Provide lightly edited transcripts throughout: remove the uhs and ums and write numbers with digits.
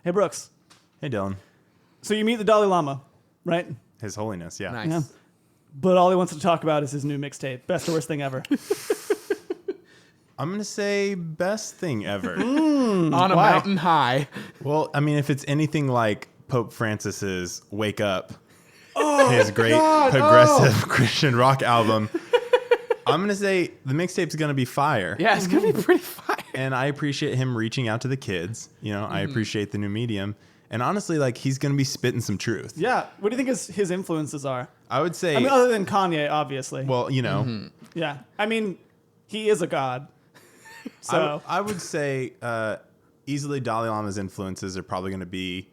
Hey, Brooks. Hey, Dylan. So you meet the Dalai Lama, right? His Holiness, yeah. Nice. Yeah. But all he wants to talk about is his new mixtape. Best or worst thing ever. I'm going to say best thing ever. On a Why? mountain high. Well, I mean, if it's anything like Pope Francis's Wake Up, his great progressive Christian rock album, I'm going to say the mixtape's going to be fire. Yeah, it's going to be pretty fire. And I appreciate him reaching out to the kids. You know, I appreciate the new medium. And honestly, like, he's going to be spitting some truth. Yeah. What do you think his influences are? I would say, I mean, other than Kanye, obviously. well, you know, Yeah. I mean, he is a god. So I would say easily Dalai Lama's influences are probably going to be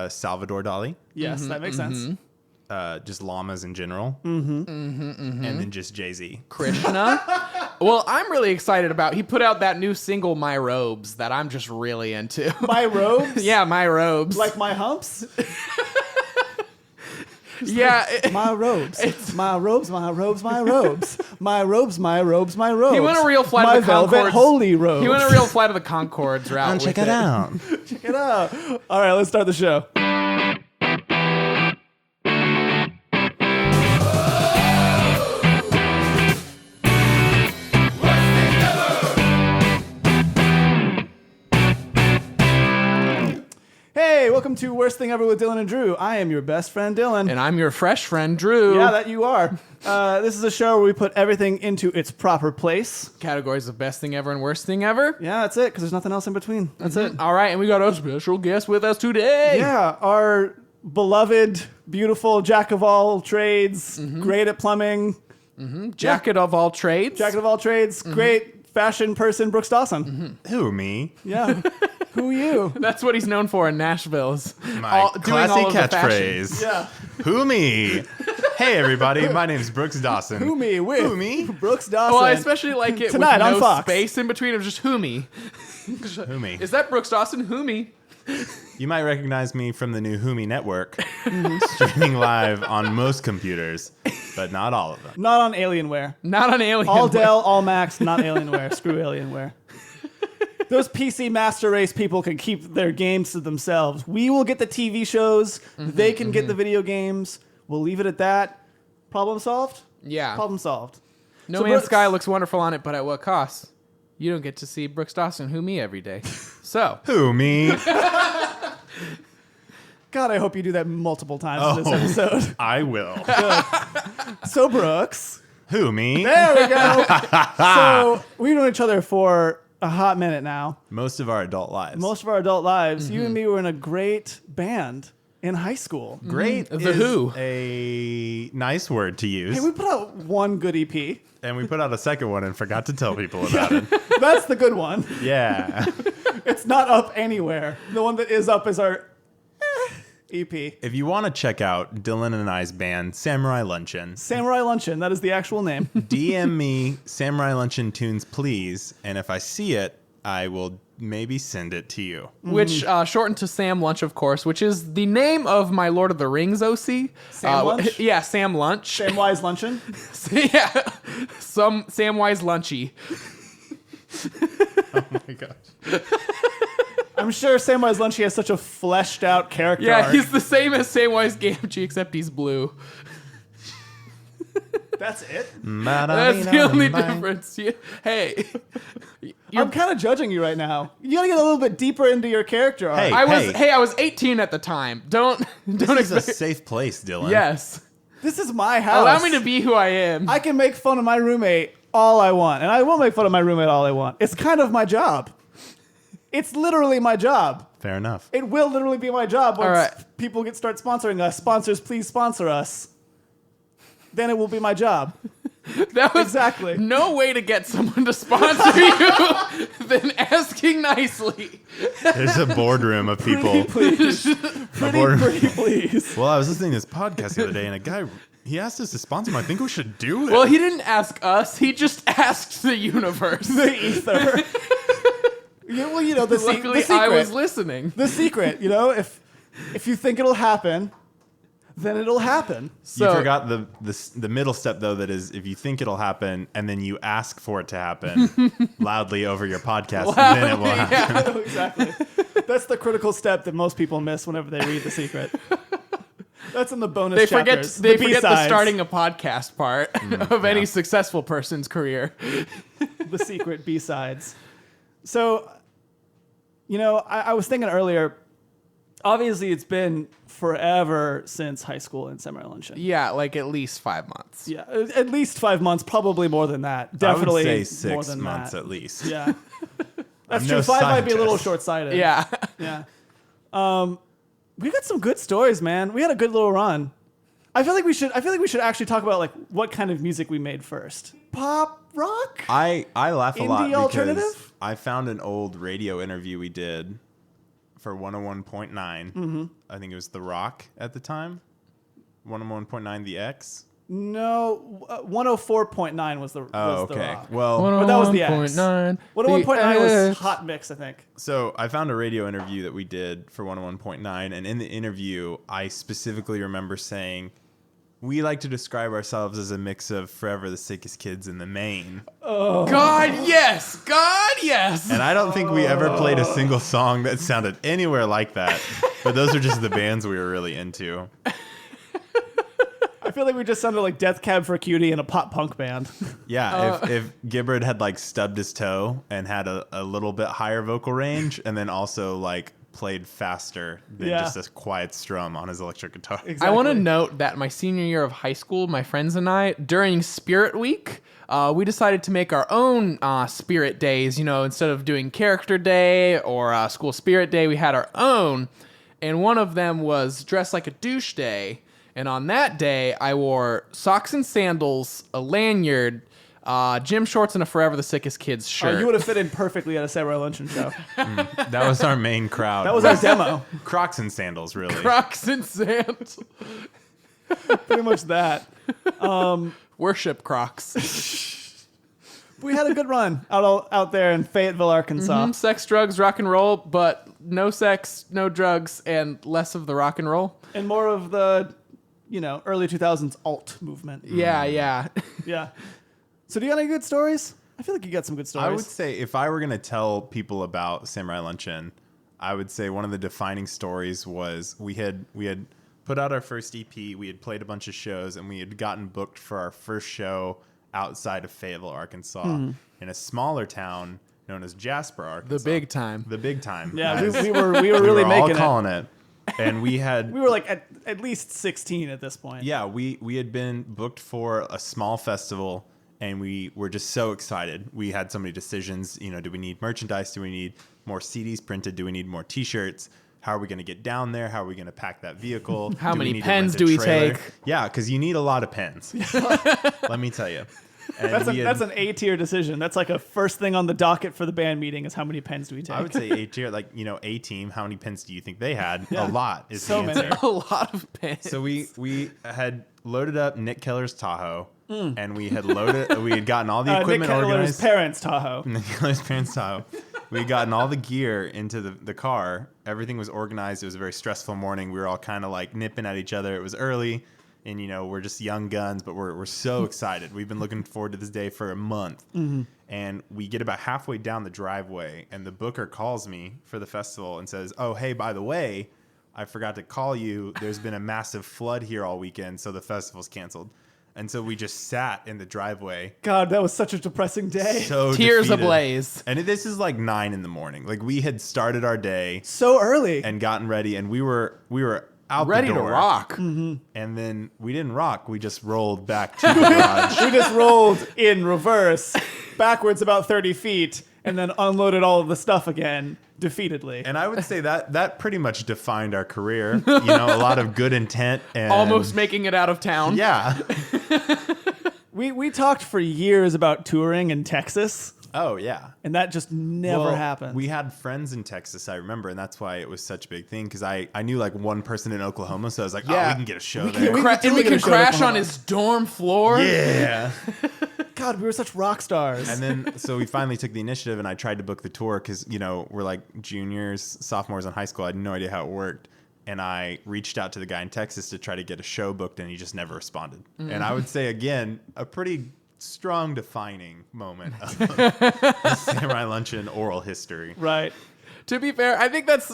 Salvador Dali, yes, that makes sense. just llamas in general, and then just Jay-Z. Krishna. Well, I'm really excited about. He put out that new single, "My Robes," that I'm just really into. My robes? Yeah, "My Robes." Like my humps? yeah, My robes. My robes, my robes, my robes. My robes, my robes, my robes. He went a real flight my of the velvet Concords. holy robes. he went a real Flight of the Concords route. And with check it out. Check it out. All right, let's start the show. Hey, welcome to Worst Thing Ever with Dylan and Drew. I am your best friend, Dylan. And I'm your fresh friend, Drew. Yeah, that you are. This is a show where we put everything into its proper place. Categories of best thing ever and worst thing ever. Yeah, that's it, because there's nothing else in between. That's it. All right, and we got a special guest with us today. Yeah, our beloved, beautiful jack of all trades, great at plumbing, Jacket of all trades. jacket of all trades, great fashion person, Brooks Dawson. Who, me? Yeah. Who you? That's what he's known for in Nashville. My classy catchphrase. Yeah. Who, me? Hey, everybody. My name's Brooks Dawson. Who me with? Who, me? Brooks Dawson. Well, I especially like it Tonight with on no Fox. space in between of just who me. Who, me? Is that Brooks Dawson? Who me? You might recognize me from the new Who Network, streaming live on most computers, but not all of them. Not on Alienware. Not on Alien. All Dell, all Macs, not Alienware. Screw Alienware. Those PC Master Race people can keep their games to themselves. We will get the TV shows. They can get the video games. We'll leave it at that. Problem solved? Yeah. Problem solved. No So Man's Brooks- Sky looks wonderful on it, but at what cost? You don't get to see Brooks Dawson, who me, every day. So, Who, me? God, I hope you do that multiple times in this episode. I will. So, Brooks. Who, me? There we go. So, we've known each other for a hot minute now. Most of our adult lives. Most of our adult lives, you and me were in a great band in high school. Great The is Who. a nice word to use. Hey, we put out one good EP. And we put out a second one and forgot to tell people about it. That's the good one. Yeah. It's not up anywhere. The one that is up is our EP. If you want to check out Dylan and I's band, Samurai Luncheon, Samurai Luncheon, that is the actual name. DM me Samurai Luncheon tunes, please. And if I see it, I will maybe send it to you. which shortened to Sam Lunch, of course, which is the name of my Lord of the Rings OC. Sam Lunch? Yeah, Sam Lunch. Samwise Luncheon. Yeah, Samwise Lunchy. Oh my gosh. I'm sure Samwise Lunchy has such a fleshed out character Yeah, arc. he's the same as Samwise Gamgee, except he's blue. That's it? That's the only difference. Yeah. Hey, I'm kind of judging you right now. You gotta get a little bit deeper into your character arc. Hey. I was 18 at the time. Don't This is a expect. safe place, Dylan. Yes, This is my house. allow me to be who I am. I can make fun of my roommate all I want, and I will make fun of my roommate all I want. It's kind of my job. It's literally my job. Fair enough. It will literally be my job once All right. people start sponsoring us. Sponsors, please sponsor us. Then it will be my job. That was Exactly. no way to get someone to sponsor you than asking nicely. There's a boardroom of people. Pretty please. Pretty please. Well, I was listening to this podcast the other day, and a guy, he asked us to sponsor him. I think we should do it. Well, he didn't ask us. He just asked the universe. The ether. Yeah, well, you know, the Luckily, secret. I was listening. The secret, you know, if you think it'll happen, then it'll happen. You forgot the middle step, though, that is if you think it'll happen and then you ask for it to happen loudly over your podcast, then it will happen. Yeah. Exactly. That's the critical step that most people miss whenever they read The Secret. That's in the bonus They chapters. forget the B-sides. starting a podcast part of any successful person's career. The Secret B-sides. So, I was thinking earlier, obviously it's been forever since high school and Samurai Luncheon. Yeah, like at least 5 months. Yeah, at least 5 months, probably more than that. Definitely I would say more 6 than months that. at least. Yeah. That's I'm true. no 5 might be a little scientist. short-sighted. Yeah. Yeah. We got some good stories, man. We had a good little run. I feel like we should actually talk about like what kind of music we made first. Pop, rock? I laugh a lot Indie because alternative? I found an old radio interview we did for 101.9. Mm-hmm. I think it was The Rock at the time. 101.9 The X. No, 104.9 was the Oh, the okay. rock. Well, But that was the X. 101.9. 101.9 was The X. Hot Mix, I think. so I found a radio interview that we did for 101.9, and in the interview, I specifically remember saying, we like to describe ourselves as a mix of Forever the Sickest Kids in the Main. God, yes. God, yes. And I don't think we ever played a single song that sounded anywhere like that. But those are just the bands we were really into. I feel like we just sounded like Death Cab for Cutie in a pop punk band. Yeah, if Gibbard had like stubbed his toe and had a little bit higher vocal range, and then also like played faster than just a quiet strum on his electric guitar. Exactly. I want to note that my senior year of high school, my friends and I, during Spirit Week, we decided to make our own Spirit Days. Instead of doing Character Day or School Spirit Day, we had our own. And one of them was Dress Like a Douche Day. And on that day, I wore socks and sandals, a lanyard, gym shorts, and a Forever the Sickest Kids shirt. You would have fit in perfectly at a Samurai Luncheon show. That was our main crowd. That was our demo. Crocs and sandals, really. Crocs and sandals. Pretty much that. Worship Crocs. We had a good run out there in Fayetteville, Arkansas. Sex, drugs, rock and roll, but no sex, no drugs, and less of the rock and roll. And more of the, early 2000s alt movement. Yeah. Yeah. So do you got any good stories? I feel like you got some good stories. I would say if I were going to tell people about Samurai Luncheon, I would say one of the defining stories was we had put out our first EP, we had played a bunch of shows, and we had gotten booked for our first show outside of Fayetteville, Arkansas, in a smaller town known as Jasper, Arkansas. The big time. The big time. Yeah, as we were really all making it. calling it. And we had We were like at least 16 at this point. yeah, we had been booked for a small festival, and we were just so excited. We had so many decisions. Do we need merchandise? Do we need more CDs printed? Do we need more T-shirts? How are we going to get down there? How are we going to pack that vehicle? How Do we many need to pens rent a do we trailer? take? Yeah, because you need a lot of pens. Let me tell you. And That's an A-tier decision. That's like a first thing on the docket for the band meeting is how many pens do we take? I would say A-tier, A team. How many pens do you think they had? Yeah. A lot is So the many. answer. A lot of pens. So we had loaded up Nick Keller's Tahoe, and we had gotten all the equipment Nick Keller's organized. parents' Tahoe. Nick Keller's parents' Tahoe. We had gotten all the gear into the car. Everything was organized. It was a very stressful morning. We were all kind of like nipping at each other. It was early, and we're just young guns, but we're so excited. We've been looking forward to this day for a month. And we get about halfway down the driveway, and the booker calls me for the festival and says, "Oh, hey, by the way, I forgot to call you. There's been a massive flood here all weekend, so the festival's canceled." And so we just sat in the driveway. God, that was such a depressing day. So Tears defeated. ablaze. And this is like 9 a.m. Like we had started our day So early. and gotten ready, and we were out Ready the to door. rock. And then we didn't rock. We just rolled back to the garage. We just rolled in reverse, backwards about 30 feet, and then unloaded all of the stuff again, defeatedly. And I would say that pretty much defined our career. A lot of good intent and Almost making it out of town. Yeah. We talked for years about touring in Texas, Oh yeah. and that just never Well, happened. We had friends in Texas, I remember, and that's why it was such a big thing. Because I knew like one person in Oklahoma, so I was like, Yeah. oh, we can get a show We there. can- And totally we get can a show at crash Oklahoma. on his dorm floor. Yeah. God, we were such rock stars. And then, so we finally took the initiative, and I tried to book the tour because, we're like juniors, sophomores in high school. I had no idea how it worked. And I reached out to the guy in Texas to try to get a show booked, and he just never responded. And I would say, again, a pretty strong defining moment of the Samurai Luncheon oral history. Right. To be fair, I think that's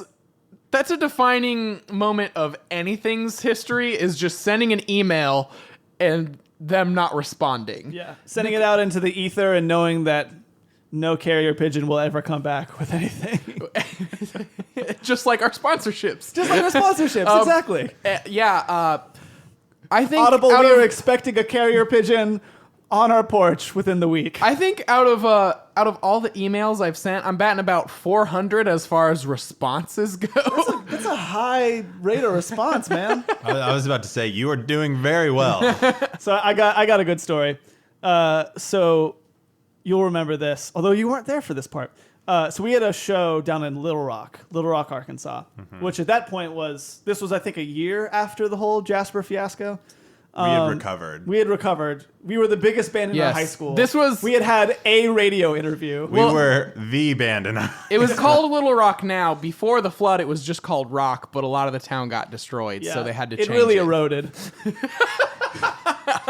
a defining moment of anything's history, is just sending an email and them not responding. Yeah. Sending it out into the ether and knowing that no carrier pigeon will ever come back with anything. Just like our sponsorships. Just like our sponsorships, exactly. I think Audible, we are expecting a carrier pigeon on our porch within the week. I think out of all the emails I've sent, I'm batting about 400 as far as responses go. That's a high rate of response, man. I was about to say, you are doing very well. So I got a good story. So you'll remember this, although you weren't there for this part. So we had a show down in Little Rock, Arkansas, which at that point was I think a year after the whole Jasper fiasco. We had recovered. We were the biggest band in our high school. We had a radio interview. We were the band in our... It was called Little Rock now. Before the flood, it was just called Rock, but a lot of the town got destroyed, so they had to change it. It really eroded.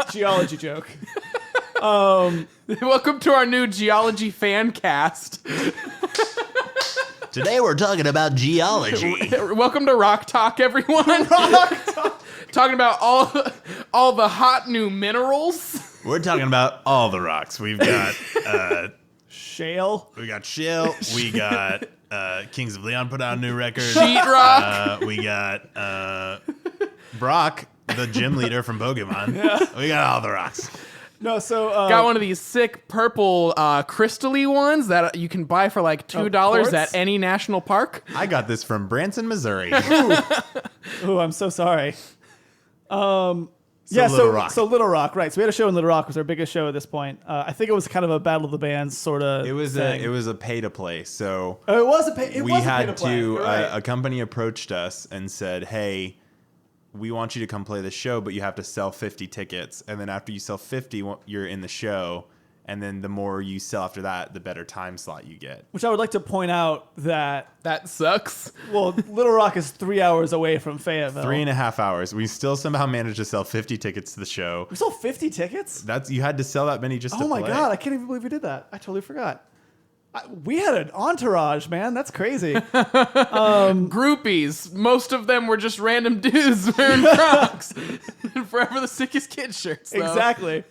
Geology joke. Welcome to our new geology fan cast. Today we're talking about geology. Welcome to Rock Talk, everyone. Rock Talk. Talking about all the hot new minerals. We're talking about all the rocks. We've got shale. We got shale. We got Kings of Leon put out a new record. Sheetrock. We got Brock, the gym leader from Pokemon. Yeah. We got all the rocks. No, so got one of these sick purple crystally ones that you can buy for like $2 at any national park. I got this from Branson, Missouri. Ooh, I'm so sorry. Little Rock. So Little Rock, right? So we had a show in Little Rock. It was our biggest show at this point. I think it was kind of a battle of the bands sort of. It was thing. it was a pay to play. So it was a pay. We had to. A company approached us and said, "Hey, we want you to come play the show, but you have to sell 50 tickets. And then after you sell 50, you're in the show. And then the more you sell after that, the better time slot you get." Which I would like to point out that sucks. Well, Little Rock is 3 hours away from Fayetteville. 3.5 hours. We still somehow managed to sell 50 tickets to the show. We sold 50 tickets? You had to sell that many just to play. Oh my God, I can't even believe we did that. I totally forgot. We had an entourage, man. That's crazy. Groupies. Most of them were just random dudes wearing Crocs. Forever the sickest kid shirts, though. Exactly.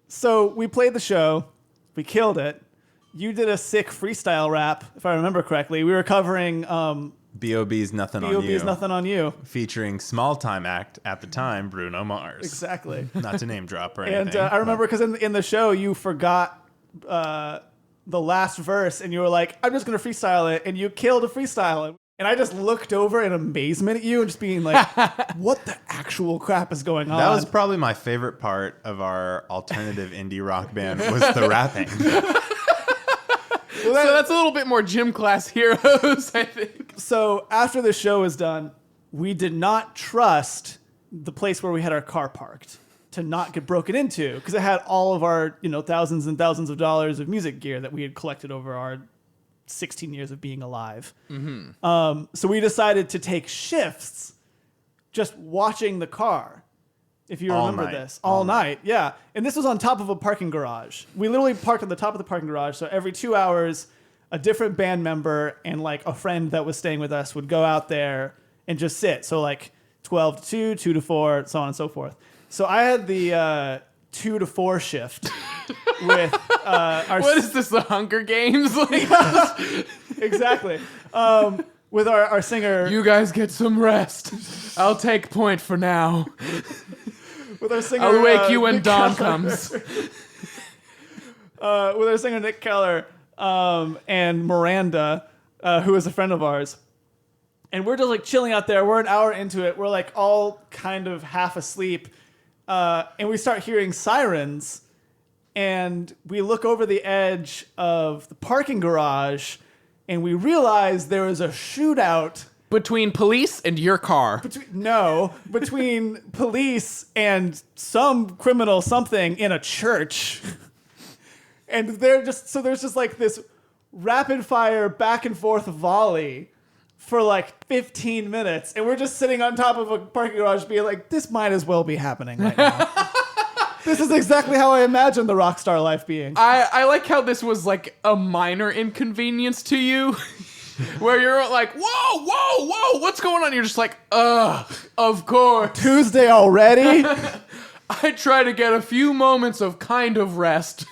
So we played the show. We killed it. You did a sick freestyle rap, if I remember correctly. We were covering B.O.B.'s Nothing on You. B.O.B.'s Nothing on You. Featuring small time act at the time, Bruno Mars. Exactly. Not to name drop or anything. And I remember because in the show you forgot the last verse and you were like, I'm just going to freestyle it. And you killed a freestyle. And I just looked over in amazement at you and just being like, what the actual crap is going on? That was probably my favorite part of our alternative indie rock band was the rapping. So that's a little bit more gym class heroes, I think. So after the show was done, we did not trust the place where we had our car parked to not get broken into because it had all of our, thousands and thousands of dollars of music gear that we had collected over our 16 years of being alive. Mm-hmm. So we decided to take shifts just watching the car. If you remember this. All night. Yeah. And this was on top of a parking garage. We literally parked on the top of the parking garage. So every 2 hours, a different band member and like a friend that was staying with us would go out there and just sit. So like 12 to 2, 2 to 4, so on and so forth. So I had the 2 to 4 shift with our... What is this, the Hunger Games? Exactly. With our singer... You guys get some rest. I'll take point for now. With our singer... I'll wake you when Nick dawn Keller. comes. With our singer Nick Keller and Miranda, who is a friend of ours. And we're just like chilling out there. We're an hour into it. We're like all kind of half asleep. And we start hearing sirens. And we look over the edge of the parking garage. And we realize there is a shootout. Between police and your car. Between police and some criminal something in a church. And there's just like this rapid fire back and forth volley for like 15 minutes. And we're just sitting on top of a parking garage being like, this might as well be happening right now. This is exactly how I imagined the rock star life being. I like how this was like a minor inconvenience to you. where you're like, whoa, what's going on? You're just like, of course. Tuesday already? I try to get a few moments of kind of rest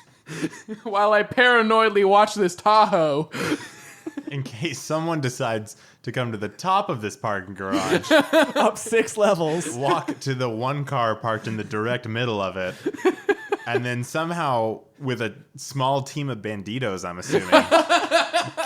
while I paranoidly watch this Tahoe. In case someone decides to come to the top of this parking garage, Up 6 levels. walk to the one car parked in the direct middle of it, and then somehow, with a small team of banditos, I'm assuming,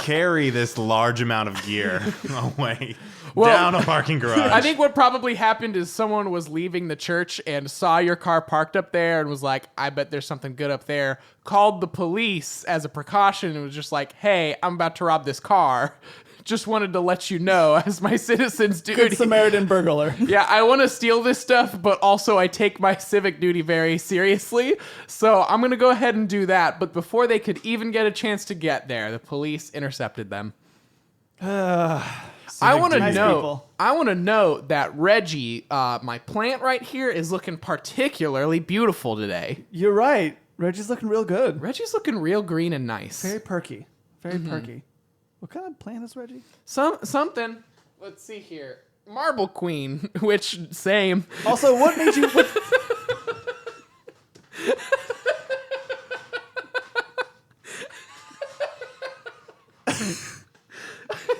carry this large amount of gear away down a parking garage. I think what probably happened is someone was leaving the church and saw your car parked up there and was like, I bet there's something good up there. Called the police as a precaution and was just like, hey, I'm about to rob this car. Just wanted to let you know as my citizen's duty. Good Samaritan burglar. Yeah, I want to steal this stuff, but also I take my civic duty very seriously. So I'm going to go ahead and do that. But before they could even get a chance to get there, the police intercepted them. I want to Nice know. people. I want to know that Reggie, my plant right here, is looking particularly beautiful today. You're right. Reggie's looking real good. Reggie's looking real green and nice. Very perky. Very perky. What kind of plant is Reggie? Something. Let's see here. Marble Queen, which same. Also, what made you... I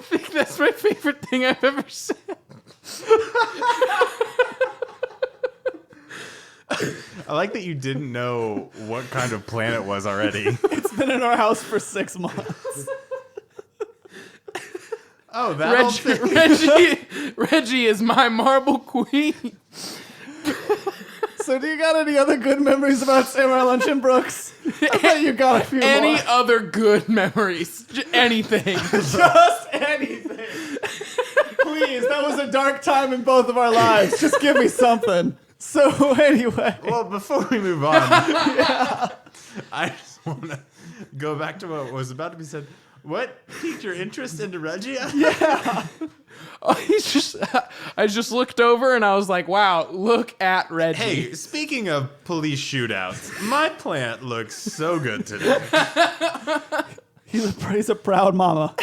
think that's my favorite thing I've ever said. I like that you didn't know what kind of plant it was already. It's been in our house for 6 months. Oh, that whole thing. Reggie is my marble queen. So do you got any other good memories about Samurai Lunch and Brooks? I bet you got a few Any more. other good memories? Anything. Just anything. Please, that was a dark time in both of our lives. Just give me something. So anyway. Well, before we move on, I just want to go back to what was about to be said. What piqued your interest into Reggie? Yeah. Oh, I just looked over and I was like, wow, look at Reggie. Hey, speaking of police shootouts, my plant looks so good today. He's a proud mama.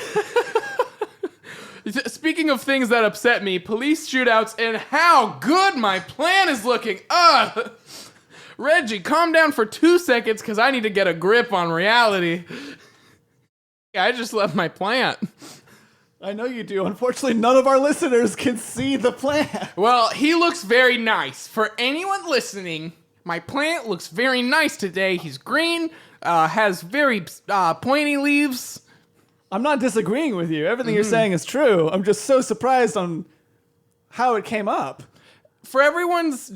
Speaking of things that upset me, police shootouts and how good my plan is looking. Reggie, calm down for 2 seconds because I need to get a grip on reality. I just left my plant. I know you do. Unfortunately, none of our listeners can see the plant. Well, he looks very nice. For anyone listening, my plant looks very nice today. He's green, has very pointy leaves. I'm not disagreeing with you. Everything you're saying is true. I'm just so surprised on how it came up. For everyone's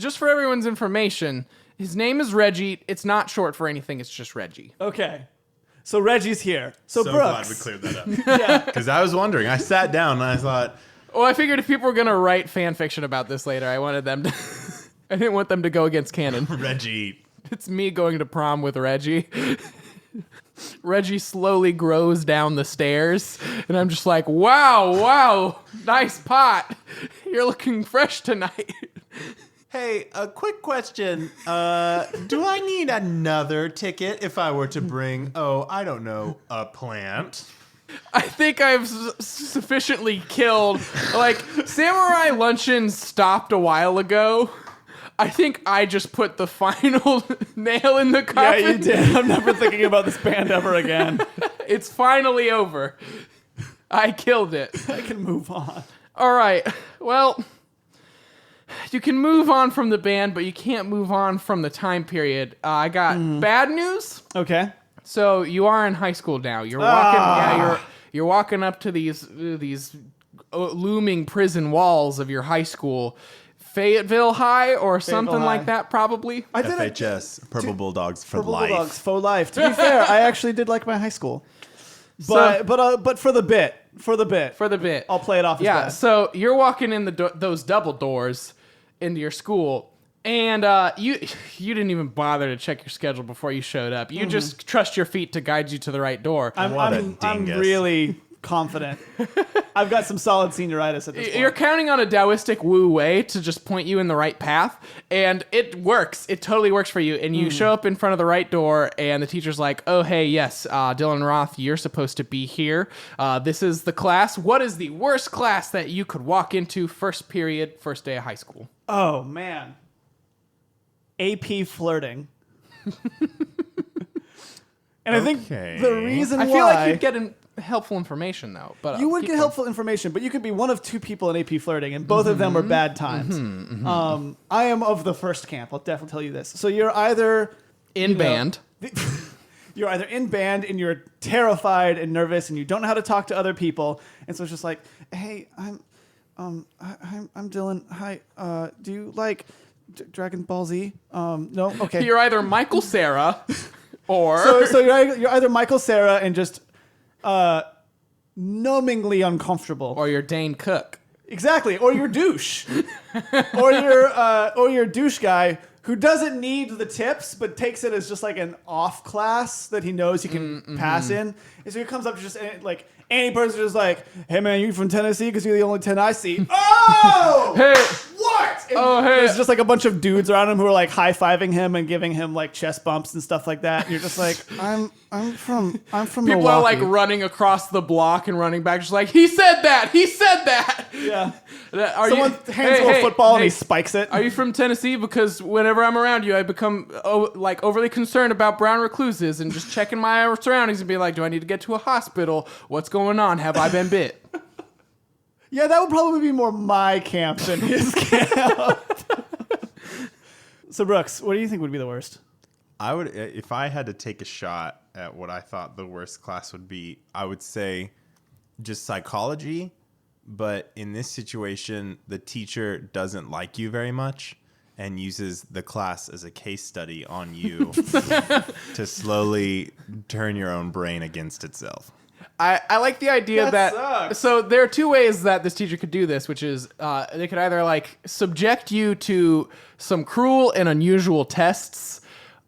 information, his name is Reggie. It's not short for anything. It's just Reggie. Okay. So Reggie's here. So So Brooks. glad we cleared that up. Yeah. Because I was wondering. I sat down and I thought, Well, I figured if people were gonna write fan fiction about this later, I wanted them to. I didn't want them to go against canon. Reggie. It's me going to prom with Reggie. Reggie slowly grows down the stairs, and I'm just like, wow, nice pot. You're looking fresh tonight. Hey, a quick question. Do I need another ticket if I were to bring, I don't know, a plant? I think I've sufficiently killed. Like, Samurai Luncheon stopped a while ago. I think I just put the final nail in the Yeah, coffin. you did. I'm never thinking about this band ever again. It's finally over. I killed it. I can move on. All right. Well, you can move on from the band, but you can't move on from the time period. I got bad news. Okay. So you are in high school now. You're walking. Yeah, you're walking up to these looming prison walls of your high school, Fayetteville High or something High. like that, probably. I did it. FHS, Purple Bulldogs for Purple life. Bulldogs, faux life. To be fair, I actually did like my high school. But for the bit. For the bit. I'll play it off as Yeah. bad. So you're walking in those double doors into your school. And you didn't even bother to check your schedule before you showed up. You just trust your feet to guide you to the right door. What a I'm dingus. really confident. I've got some solid senioritis at this point. You're counting on a Taoistic Wu Wei to just point you in the right path, and it works. It totally works for you. And you show up in front of the right door, and the teacher's like, "Oh, hey, yes, Dylan Roth, you're supposed to be here. This is the class. What is the worst class that you could walk into first period, first day of high school?" Oh, man. AP flirting. And I think the reason I why... feel like you'd get helpful information, though. But you would get helpful information, but you could be one of two people in AP flirting, and both of them are bad times. I am of the first camp. I'll definitely tell you this. So you're either... in band. You're either in band and you're terrified and nervous and you don't know how to talk to other people. And so it's just like, hey, I'm Dylan. Hi. Do you like Dragon Ball Z? No? Okay. You're either Michael Cera or... So you're either Michael Cera and just numbingly uncomfortable. or you're Dane Cook. Exactly. Or you're douche. or you're douche guy who doesn't need the tips, but takes it as just like an off class that he knows he can pass in. And so he comes up to just like any person just like, hey man, you from Tennessee? Because you're the only 10 I see. Oh! Hey! What? And Oh, hey. there's just like a bunch of dudes around him who are like high-fiving him and giving him like chest bumps and stuff like that. And you're just like, I'm from People Milwaukee. are like running across the block and running back, just like, he said that! He said that! Yeah. Are Someone hands him a football and he spikes it. Are you from Tennessee? Because whenever I'm around you, I become like overly concerned about brown recluses and just checking my surroundings and being like, do I need to get to a hospital? What's going on? Have I been bit? Yeah, that would probably be more my camp than his camp. So, Brooks, what do you think would be the worst? I would, if I had to take a shot at what I thought the worst class would be, I would say just psychology. But in this situation, the teacher doesn't like you very much and uses the class as a case study on you to slowly turn your own brain against itself. I like the idea that sucks. so there are two ways that this teacher could do this, which is they could either like subject you to some cruel and unusual tests,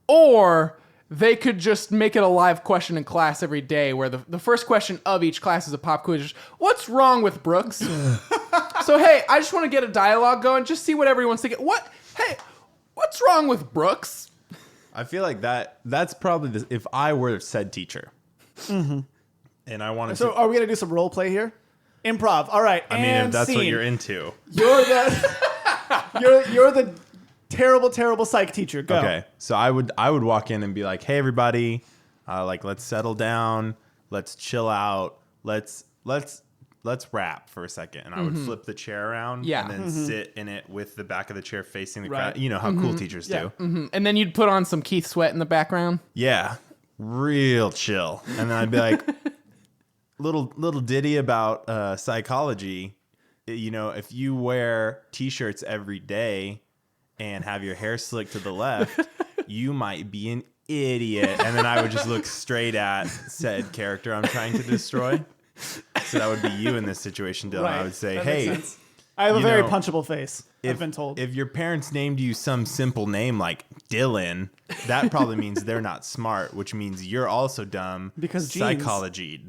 or they could just make it a live question in class every day where the first question of each class is a pop quiz. What's wrong with Brooks? So, hey, I just want to get a dialogue going, just see what everyone's thinking. Hey, what's wrong with Brooks? I feel like that's probably if I were said teacher. Mm-hmm. And I wanted So, to. are we going to do some role play here? Improv. All right. I mean, and if that's what scene. you're into. You're the you're the terrible psych teacher. Go. Okay, so I would walk in and be like, "Hey, everybody, like let's settle down, let's chill out, let's rap for a second." And I would flip the chair around, Yeah. and then sit in it with the back of the chair facing the Right. crowd. You know how cool teachers do. And then you'd put on some Keith Sweat in the background. Yeah, real chill. And then I'd be like, little ditty about psychology. You know, if you wear t-shirts every day and have your hair slicked to the left, you might be an idiot. And then I would just look straight at said character I'm trying to destroy. So that would be you in this situation, Dylan. Right. I would say, That makes hey, sense. I have a you very know, punchable face. I've been told. if your parents named you some simple name like Dylan, that probably means they're not smart, which means you're also dumb. Because genes. psychology.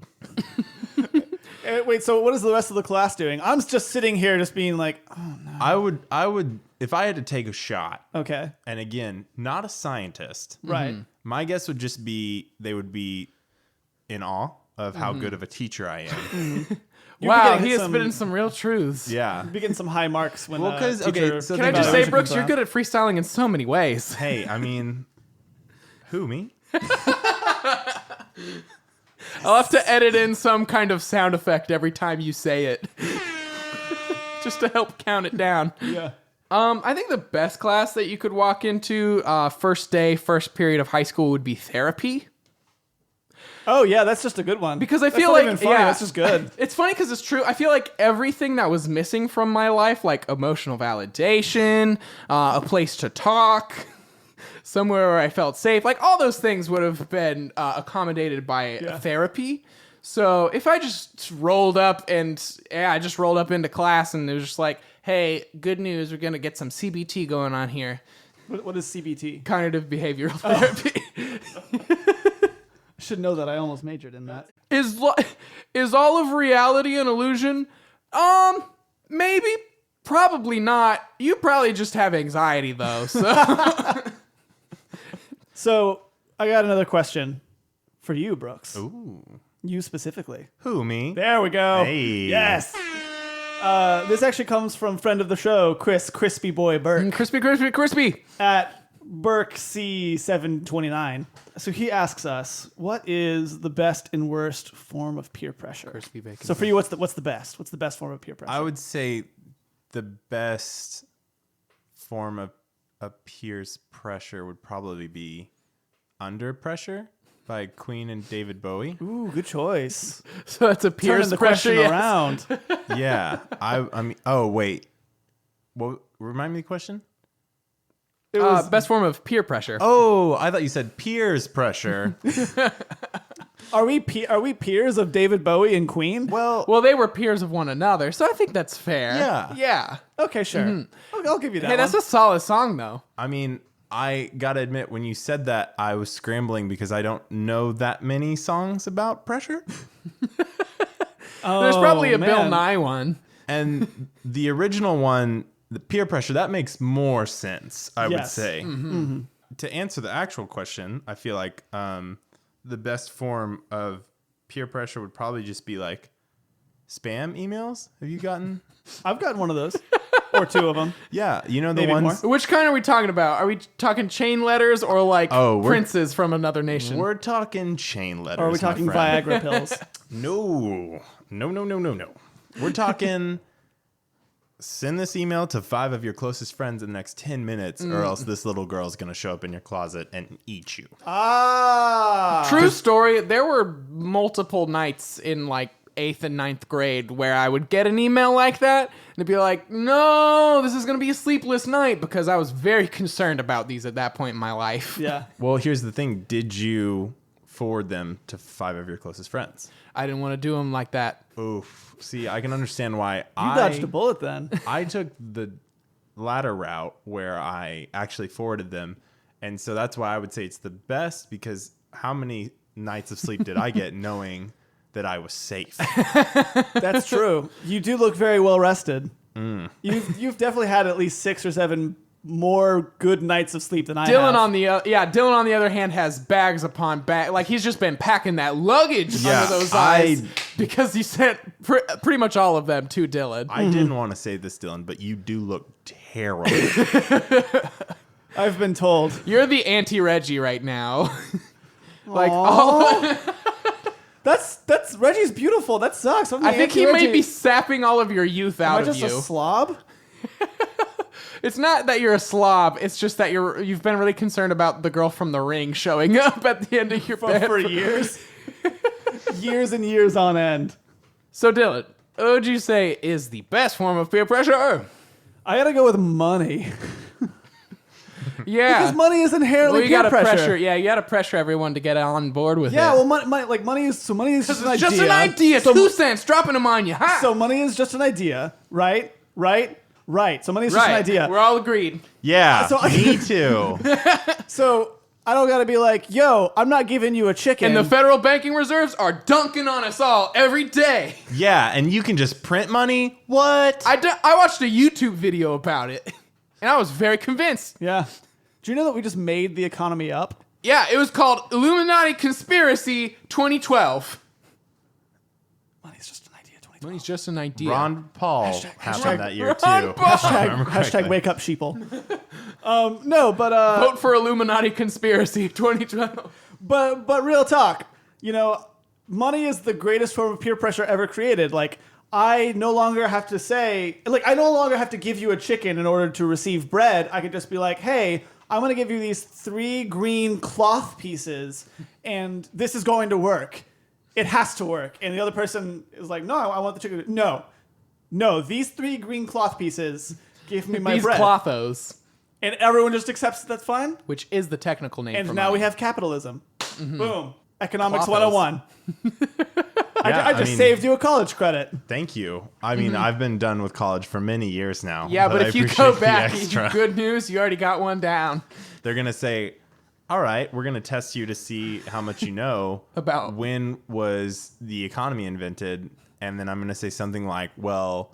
Wait, so what is the rest of the class doing? I'm just sitting here just being like, oh no. I would if I had to take a shot, Okay. and again, not a scientist. Right. My guess would just be they would be in awe of how good of a teacher I am. You'd be Wow, getting he is some- spitting some real truths. Yeah. You'd be getting some high marks when. Well, 'cause, okay, teacher so Can I think just about say, it. Brooks, you're good at freestyling in so many ways. Hey, I mean, who, me? I'll have to edit in some kind of sound effect every time you say it. Just to help count it down. Yeah. I think the best class that you could walk into first day, first period of high school would be therapy. Oh yeah, that's just a good one. Because I That's feel not like even funny, that's just good. It's funny because it's true. I feel like everything that was missing from my life, like emotional validation, a place to talk, somewhere where I felt safe, like all those things would have been accommodated by therapy. So if I just rolled up into class and it was just like, hey, good news, we're gonna get some CBT going on here. What is CBT? Cognitive behavioral therapy. should know that. I almost majored in that. Is all of reality an illusion? Maybe. Probably not. You probably just have anxiety, though. So, So I got another question for you, Brooks. Ooh. You specifically. Who, me? There we go. Hey. Yes. This actually comes from friend of the show, Chris Crispy Boy Burke crispy. at Burke C729. So he asks us, what is the best and worst form of peer pressure? Crispy bacon. So for you, what's the best? What's the best form of peer pressure? I would say the best form of peer's pressure would probably be Under Pressure by Queen and David Bowie. Ooh, good choice. So it's a Turning peer's the pressure. question Yes. around. Yeah. I mean, oh, wait. What? Remind me the question? It was Best form of peer pressure. Oh, I thought you said peer's pressure. Are we peers of David Bowie and Queen? Well, they were peers of one another, so I think that's fair. Yeah. Yeah. Okay, sure. I'll give you that. Hey, that's a solid song, though. I mean, I gotta admit, when you said that, I was scrambling because I don't know that many songs about pressure. There's probably a Bill man. Nye one. And the original one, the peer pressure, that makes more sense, I would Yes. say. To answer the actual question, I feel like the best form of peer pressure would probably just be like spam emails. Have you gotten? I've gotten one of those, or two of them. Yeah, you know the Maybe ones. more. Which kind are we talking about? Are we talking chain letters or like princes from another nation? We're talking chain letters. Or are we my talking friend. Viagra pills? No. We're talking send this email to 5 of your closest friends in the next 10 minutes, or else this little girl's going to show up in your closet and eat you. True story. There were multiple nights in like 8th and 9th grade where I would get an email like that and it'd be like, no, this is going to be a sleepless night, because I was very concerned about these at that point in my life. Yeah. Well, here's the thing. Did you forward them to 5 of your closest friends? I didn't want to do them like that. Oof. See, I can understand why You dodged a bullet then. I took the latter route where I actually forwarded them. And so that's why I would say it's the best, because how many nights of sleep did I get knowing that I was safe? That's true. You do look very well rested. You've definitely had at least 6 or 7 more good nights of sleep than I have. Dylan on the other hand has bags upon bag. Like, he's just been packing that luggage under those eyes because he sent pretty much all of them to Dylan. I didn't want to say this, Dylan, but you do look terrible. I've been told. You're the anti-Reggie right now. Like, That's Reggie's beautiful. That sucks. I think he may be sapping all of your youth out Am I of just you. a slob? It's not that you're a slob. It's just that you've been really concerned about the girl from The Ring showing up at the end of your bed For years. Years and years on end. So, Dylan, what would you say is the best form of peer pressure? I gotta go with money. Yeah. Because money is inherently you peer gotta pressure. Yeah, you gotta pressure everyone to get on board with it. Yeah, well, money is just an idea. It's just an idea. So, 2 cents, dropping them on you. Ha! so money is just an idea, right? So money is just an idea. We're all agreed. Yeah, So- me too. So I don't gotta be like, yo, I'm not giving you a chicken. And the federal banking reserves are dunking on us all every day. Yeah, and you can just print money? What? I watched a YouTube video about it, and I was very convinced. Yeah. Do you know that we just made the economy up? Yeah, it was called Illuminati Conspiracy 2012. Money's just an idea. 2012. Money's just an idea. Ron Paul Hashtag- happened that year, Ron too. Paul. Hashtag wake up sheeple. No, but Vote for Illuminati Conspiracy 2012. But real talk, you know, money is the greatest form of peer pressure ever created. Like, I no longer have to say, like, I no longer have to give you a chicken in order to receive bread. I could just be like, hey, I'm going to give you these 3 green cloth pieces, and this is going to work. It has to work. And the other person is like, no, I want the chicken. No, these 3 green cloth pieces give me my These bread. clothos, And everyone just accepts that's fine. which is the technical name And for now money. we have capitalism. Boom. Economics Clothos. 101. Yeah, I just saved you a college credit. Thank you. I mean, I've been done with college for many years now. Yeah, but I if you appreciate go the back, extra. good news, you already got one down. They're going to say, all right, we're going to test you to see how much you know About- when was the economy invented. And then I'm going to say something like, well,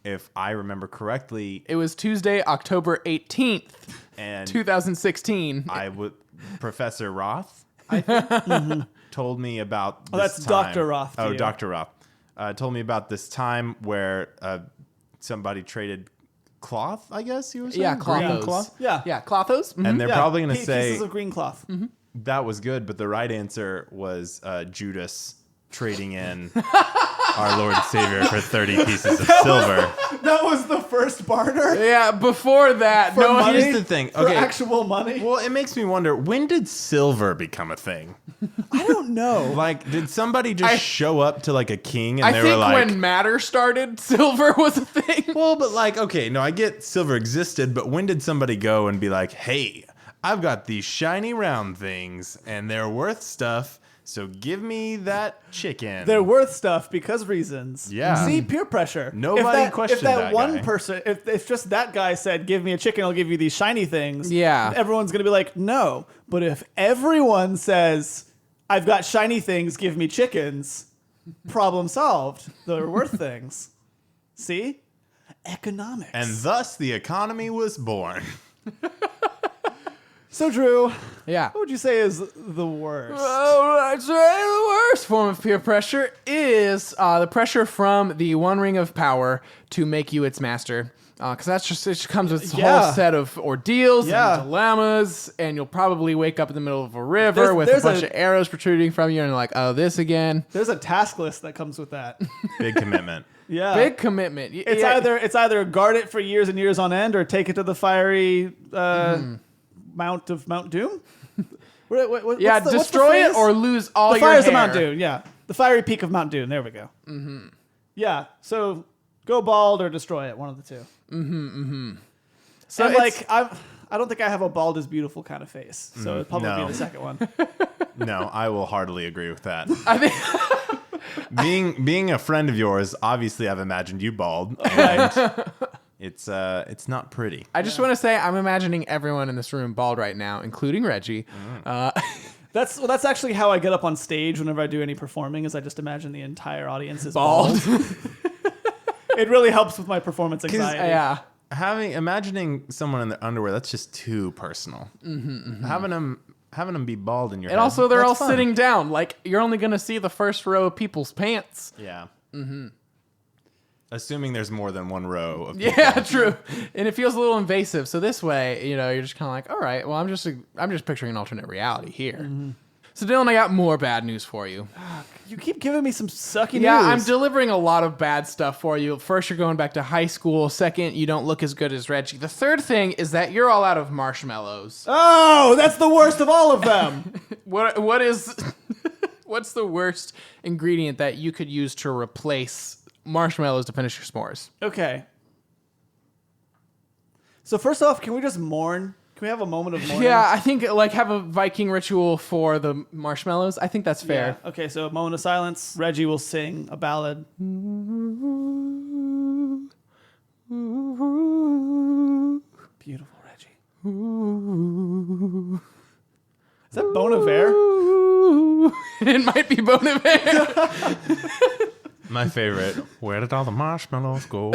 if I remember correctly, It was Tuesday, October 18th, and 2016. Professor Roth, I think, told me about this that's time. Dr. Roth to Oh, you. Dr. Roth. Told me about this time where somebody traded cloth, I guess he was saying? Yeah, Green clothos. cloth? Yeah. Yeah, clothos. Mhm. And they're Yeah, probably going to say pieces of green cloth. that was good, but the right answer was Judas trading in our Lord and Savior for 30 pieces of silver. That was the first barter. Yeah, before that, For no one. money? Here's the thing. For Okay. actual money. Well, it makes me wonder, when did silver become a thing? I don't know. Like, did somebody just show up to like a king and I they think were like, when matter started, silver was a thing. well, but like, okay, no, I get silver existed, but when did somebody go and be like, hey, I've got these shiny round things and they're worth stuff, so give me that chicken. They're worth stuff because reasons. Yeah. See, peer pressure. Nobody questioned If that that one guy. person, if just that guy said, "Give me a chicken, I'll give you these shiny things." Yeah. Everyone's gonna be like, "No." But if everyone says, "I've got shiny things, give me chickens," problem solved. They're worth things. See, economics. And thus the economy was born. So, Drew, Yeah. what would you say is the worst? Oh, I'd say the worst form of peer pressure is the pressure from the One Ring of Power to make you its master. Because that's just it just comes with this Yeah. whole set of ordeals Yeah. and dilemmas, and you'll probably wake up in the middle of a river There's- with there's a bunch a- of arrows protruding from you, and you're like, oh, this again. There's a task list that comes with that. Big commitment. Yeah. Big commitment. It's either guard it for years and years on end, or take it to the fiery Mount of Mount Doom. What's yeah, what's the destroy it phrase? or lose all The your fires hair. of Mount Doom. Yeah, the fiery peak of Mount Doom. There we go. Mm-hmm. Yeah. So go bald or destroy it. One of the two. So And it's- I don't think I have a bald is beautiful kind of face. So it'd probably no. be the second one. No, I will heartily agree with that. I think being a friend of yours, obviously I've imagined you bald. And it's not pretty. I just want to say I'm imagining everyone in this room bald right now, including Reggie. That's actually how I get up on stage whenever I do any performing. Is I just imagine the entire audience is Bald. bald. It really helps with my performance anxiety. Yeah. Imagining someone in their underwear, that's just too personal. Having them be bald in your And head, also, they're that's all fun. sitting down. Like, you're only going to see the first row of people's pants. Yeah. Assuming there's more than one row of people. Yeah, true. And it feels a little invasive. So this way, you're just kind of like, all right, well, I'm just picturing an alternate reality here. So Dylan, I got more bad news for you. You keep giving me some sucky Yeah, news. I'm delivering a lot of bad stuff for you. First, you're going back to high school. Second, you don't look as good as Reggie. The third thing is that you're all out of marshmallows. Oh, that's the worst of all of them. What is what's the worst ingredient that you could use to replace marshmallows to finish your s'mores? Okay. So first off, can we just mourn? Can we have a moment of mourning? Yeah, I think like have a Viking ritual for the marshmallows. I think that's fair. Yeah. Okay, so a moment of silence. Reggie will sing a ballad. Beautiful, Reggie. Is that Bon Iver? It might be Bon Iver. My favorite. Where did all the marshmallows go?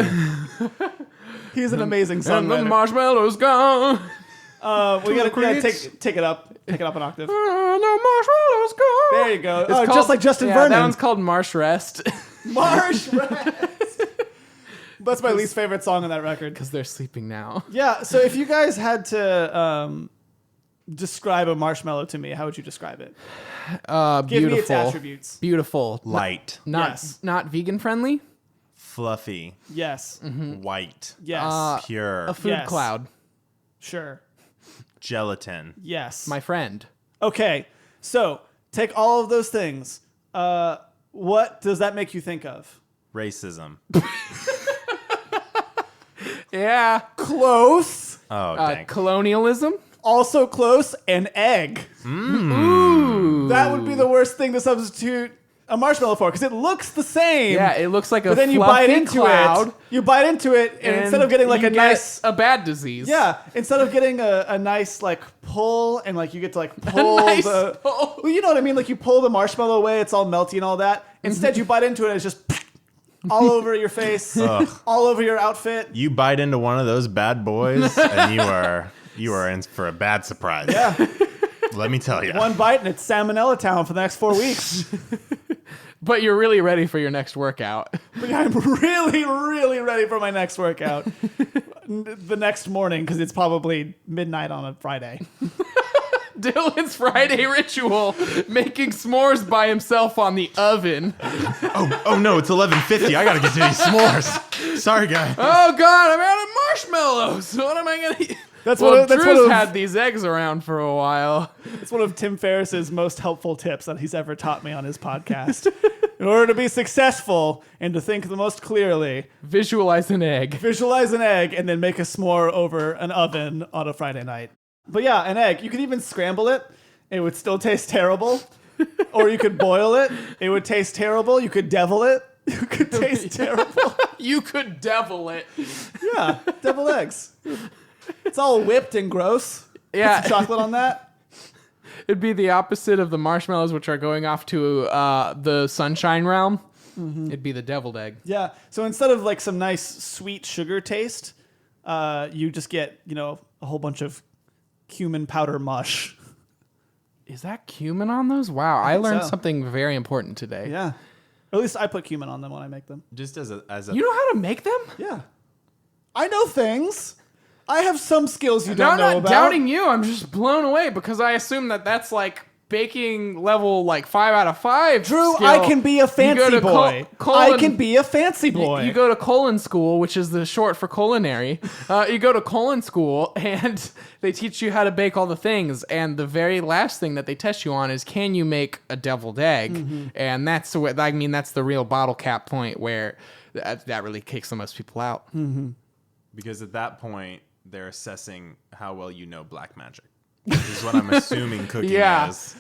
He's an amazing And the songwriter. We We gotta creeps. take it up. Take it up an octave. And the marshmallows go. There you go. It's Oh, called- just like Justin yeah, Vernon. That one's called Marsh Rest Marsh Rest. That's my least favorite song on that record. because they're sleeping now. Yeah, so if you guys had to describe a marshmallow to me, how would you describe it? Give me its Beautiful. attributes. Beautiful. Light, Yes. Not vegan friendly. fluffy, Yes. white, Yes. pure, A food Yes. cloud. Sure. gelatin. Yes. My friend. Okay, so take all of those things. What does that make you think of? Racism. Yeah. Close. Oh, dang. Colonialism. Also close. An egg. That would be the worst thing to substitute a marshmallow for? Because it looks the same. Yeah, it looks like a but then you bite fluffy into cloud. it. You bite into it, and instead of getting like you a get nice a bad disease. yeah, instead of getting a nice like pull and like you get to like pull nice the pull. well, you know what I mean? Like you pull the marshmallow away, it's all melty and all that. Instead, you bite into it, and it's just all over your face, all over your outfit. You bite into one of those bad boys, and you are in for a bad surprise. Yeah, Let me tell you. one bite and it's Salmonella Town for the next 4 weeks. But you're really ready for your next workout. But I'm really, really ready for my next workout. The next morning, because it's probably midnight on a Friday. Dylan's Friday ritual, making s'mores by himself on the oven. Oh no, it's 11:50. I gotta get to these s'mores. Sorry, guys. Oh God, I'm out of marshmallows. What am I gonna eat? That's Well, that's Drew's one of, had these eggs around for a while. it's one of Tim Ferriss's most helpful tips that he's ever taught me on his podcast. In order to be successful and to think the most clearly, Visualize an egg. visualize an egg and then make a s'more over an oven on a Friday night. But yeah, an egg. You could even scramble it. It would still taste terrible. Or you could boil it. It would taste terrible. You could devil it. You could taste terrible. You could devil it. Yeah, devil eggs. It's all whipped and gross. Yeah. Put some chocolate on that. It'd be the opposite of the marshmallows, which are going off to the sunshine realm. Mm-hmm. It'd be the deviled egg. Yeah. So instead of like some nice sweet sugar taste, you just get, a whole bunch of cumin powder mush. Is that cumin on those? Wow, I learned so. something very important today. Yeah. Or at least I put cumin on them when I make them. Just as a You know how to make them? Yeah. I know things. I have some skills you No, don't I'm know not about. doubting you. I'm just blown away because I assume that that's like baking level like 5 out of 5. Drew, skill. I can be a You go fancy to boy. I can be a fancy boy. You go to colon school, which is the short for culinary. You go to colon school, and they teach you how to bake all the things. And the very last thing that they test you on is, can you make a deviled egg? Mm-hmm. And that's what I mean. That's the real bottle cap point where that really kicks the most people out. because at that point they're assessing how well you know black magic. Which is what I'm assuming cooking Yeah. is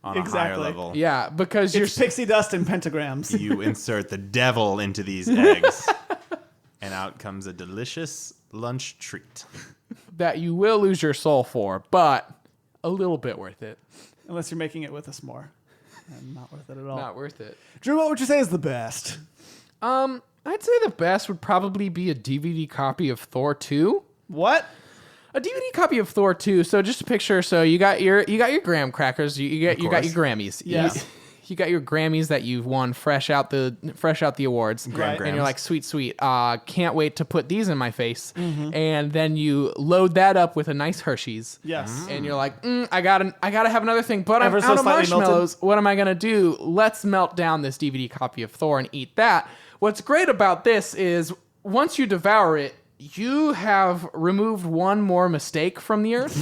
on a higher Exactly. level. Yeah, because It's pixie dust and pentagrams. You insert the devil into these eggs, and out comes a delicious lunch treat. that you will lose your soul for, but a little bit worth it. Unless you're making it with a s'more. And not worth it at all. Not worth it. Drew, what would you say is the best? I'd say the best would probably be a DVD copy of Thor 2. What? A DVD copy of Thor 2. So just a picture. So you got your graham crackers. You got your Grammys. Yes. You got your Grammys that you've won fresh out the awards. Right. And you're like, sweet. Can't wait to put these in my face. And then you load that up with a nice Hershey's. Yes. And you're like, I gotta have another thing, but Ever I'm so out of slightly marshmallows. What am I gonna do? Let's melt down this DVD copy of Thor and eat that. What's great about this is once you devour it, you have removed one more mistake from the earth.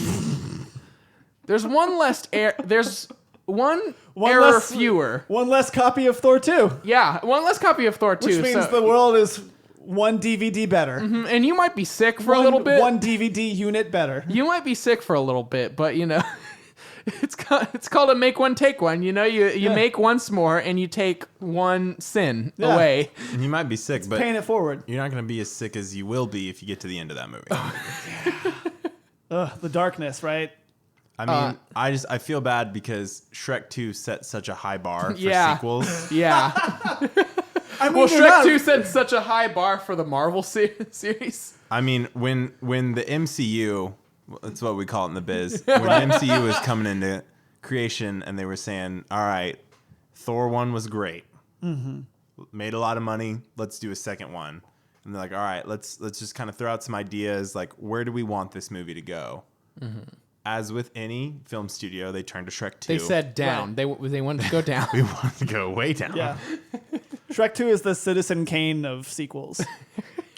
There's one less error. There's one error less- fewer. One less copy of Thor 2. Yeah, one less copy of Thor 2. Which means the world is one DVD better. And you might be sick for a little bit. One DVD unit better. You might be sick for a little bit, but it's called a make one take one. You make once more and you take one sin Yeah. away. And you might be sick, but Paying it forward. you're not going to be as sick as you will be if you get to the end of that movie. Ugh, the darkness, right? I mean, I feel bad because Shrek 2 set such a high bar for Yeah. sequels. Yeah. I mean, Well, they're Shrek not- 2 set such a high bar for the Marvel series. I mean, when the MCU, that's what we call it in the biz, when the MCU was coming into creation and they were saying, all right, Thor 1 was great. Made a lot of money. Let's do a second one. And they're like, all right, let's just kind of throw out some ideas. Like, where do we want this movie to go? As with any film studio, they turned to Shrek 2. They said down. They wanted to go down. we want to go way down. Yeah. Shrek 2 is the Citizen Kane of sequels.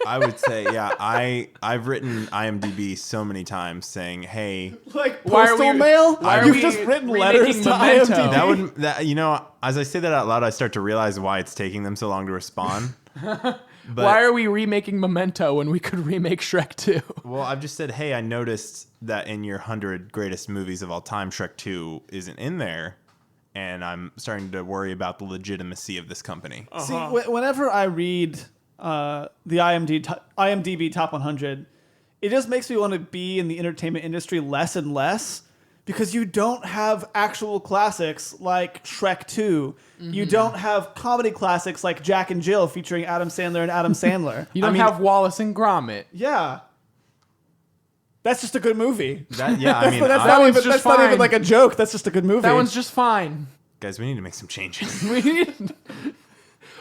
I would say, yeah, I've written IMDb so many times saying, hey, Like Why are postal we- mail? why are You've we just written remaking letters to Memento? IMDb. that would as I say that out loud, I start to realize why it's taking them so long to respond. But, Why are we remaking Memento when we could remake Shrek 2? well, I've just said, hey, I noticed that in your 100 greatest movies of all time, Shrek 2 isn't in there. and I'm starting to worry about the legitimacy of this company. See, whenever I read the IMDb Top 100, it just makes me want to be in the entertainment industry less and less because you don't have actual classics like Shrek 2. You don't have comedy classics like Jack and Jill featuring Adam Sandler and Adam Sandler. You don't have Wallace and Gromit. Yeah. That's just a good movie. That, yeah, I mean, That's just not even fine. like a joke. That's just a good movie. That one's just fine. guys, we need to make some changes.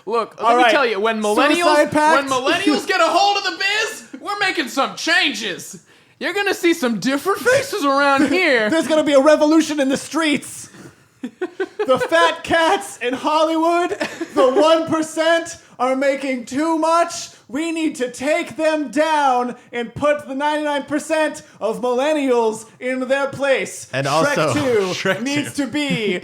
Look, All let me right. tell you, when Suicide pact? millennials get a hold of the biz, we're making some changes. You're gonna see some different faces around here. There's going to be a revolution in the streets. The fat cats in Hollywood, the 1% are making too much. We need to take them down and put the 99% of millennials in their place. And also, Shrek 2 needs to be